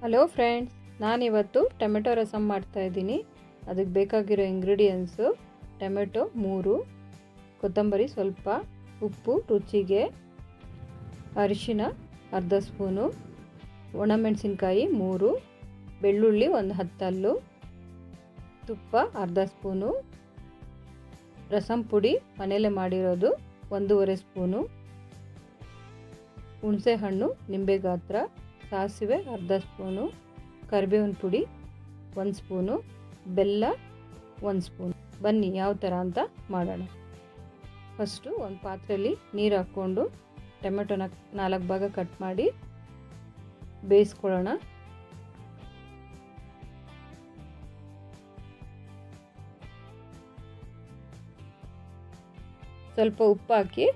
Hello friends, ನಾನಿವತ್ತು tomato rasam ಮಾಡ್ತಾಯಿದ್ದೀನಿ. ಅದಕ್ಕೆ ಬೇಕಾಗಿರೋ ಇಂಗ್ರೀಡಿಯೆಂಟ್ಸು: ಟೊಮೆಟೊ 3, ಕೊತ್ತಂಬರಿ ಸ್ವಲ್ಪ, ಉಪ್ಪು ರುಚಿಗೆ, ಅರಿಶಿನ ಅರ್ಧ ಸ್ಪೂನು, ಒಣಮೆಣಸಿನ್ಕಾಯಿ 3, ಬೆಳ್ಳುಳ್ಳಿ ಒಂದು 10 ಹಲ್ಲು, ತುಪ್ಪ ಅರ್ಧ ಸ್ಪೂನು, ರಸಮ್ ಪುಡಿ ಮನೆಯಲ್ಲೇ ಮಾಡಿರೋದು 1.5 ಸ್ಪೂನು, ಹುಣಸೆ ಹಣ್ಣು ನಿಂಬೆ ಗಾತ್ರ, ಸಾಸಿವೆ ಅರ್ಧ ಸ್ಪೂನು, ಕರಿಬೇವಿನ ಪುಡಿ 1 ಸ್ಪೂನು, ಬೆಲ್ಲ 1 ಸ್ಪೂನ್. ಬನ್ನಿ ಯಾವ ಥರ ಅಂತ ಮಾಡೋಣ. ಫಸ್ಟು ಒಂದು ಪಾತ್ರೆಯಲ್ಲಿ ನೀರು ಹಾಕ್ಕೊಂಡು ಟೊಮೆಟೊನ 4 ಭಾಗ ಕಟ್ ಮಾಡಿ ಬೇಯಿಸ್ಕೊಳ್ಳೋಣ. ಸ್ವಲ್ಪ ಉಪ್ಪು ಹಾಕಿ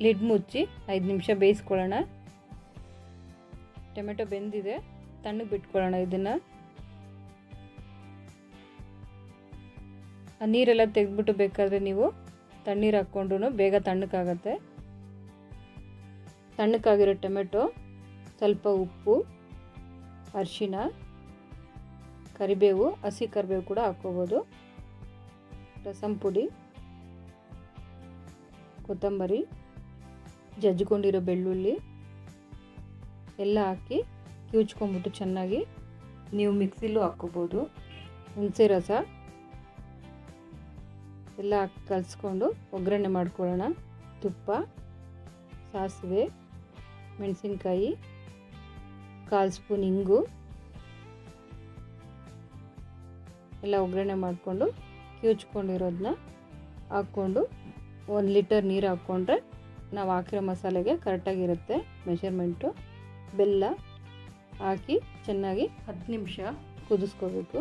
ಲಿಡ್ ಮುಚ್ಚಿ 5 ನಿಮಿಷ ಬೇಯಿಸ್ಕೊಳ್ಳೋಣ. ಟೊಮೆಟೊ ಬೆಂದಿದೆ, ತಣ್ಣಗೆ ಬಿಟ್ಕೊಳ್ಳೋಣ. ಇದನ್ನು ಆ ನೀರೆಲ್ಲ ತೆಗೆದ್ಬಿಟ್ಟು ಬೇಕಾದರೆ ನೀವು ತಣ್ಣೀರು ಹಾಕ್ಕೊಂಡ್ರೂ ಬೇಗ ತಣ್ಣಕ್ಕಾಗತ್ತೆ. ತಣ್ಣಕ್ಕಾಗಿರೋ ಟೊಮೆಟೊ, ಸ್ವಲ್ಪ ಉಪ್ಪು, ಅರಿಶಿನ, ಕರಿಬೇವು, ಹಸಿ ಕರಿಬೇವು ಕೂಡ ಹಾಕ್ಕೋಬೋದು, ರಸಮ್ ಪುಡಿ, ಕೊತ್ತಂಬರಿ, ಜಜ್ಜಿಕೊಂಡಿರೋ ಬೆಳ್ಳುಳ್ಳಿ ಎಲ್ಲ ಹಾಕಿ ಕಿವುಚ್ಕೊಂಬಿಟ್ಟು ಚೆನ್ನಾಗಿ ನೀವು ಮಿಕ್ಸಿಲೂ ಹಾಕ್ಕೋಬೋದು. ಹುಣಸೆ ರಸ ಎಲ್ಲ ಹಾಕಿ ಕಲಿಸ್ಕೊಂಡು ಒಗ್ಗರಣೆ ಮಾಡ್ಕೊಳ್ಳೋಣ. ತುಪ್ಪ, ಸಾಸಿವೆ, ಮೆಣಸಿನ್ಕಾಯಿ, 1/4 ಸ್ಪೂನ್ ಇಂಗು ಎಲ್ಲ ಒಗ್ಗರಣೆ ಮಾಡಿಕೊಂಡು ಕಿವುಚ್ಕೊಂಡಿರೋದನ್ನ ಹಾಕ್ಕೊಂಡು 1 ಲೀಟರ್ ನೀರು ಹಾಕ್ಕೊಂಡ್ರೆ ನಾವು ಹಾಕಿರೋ ಮಸಾಲೆಗೆ ಕರೆಕ್ಟಾಗಿರುತ್ತೆ ಮೆಷರ್ಮೆಂಟು. ಬೆಲ್ಲ ಹಾಕಿ ಚೆನ್ನಾಗಿ 10 ನಿಮಿಷ ಕುದಿಸ್ಕೋಬೇಕು.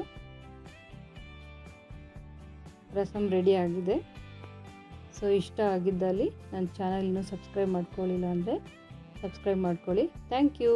ರಸಮ್ ರೆಡಿ ಆಗಿದೆ. ಸೊ ಇಷ್ಟ ಆಗಿದ್ದಲ್ಲಿ ನನ್ನ ಚಾನಲ್ ಇನ್ನೂ ಸಬ್ಸ್ಕ್ರೈಬ್ ಮಾಡ್ಕೊಳ್ಳಿಲ್ಲ ಅಂದರೆ ಸಬ್ಸ್ಕ್ರೈಬ್ ಮಾಡ್ಕೊಳ್ಳಿ. Thank you.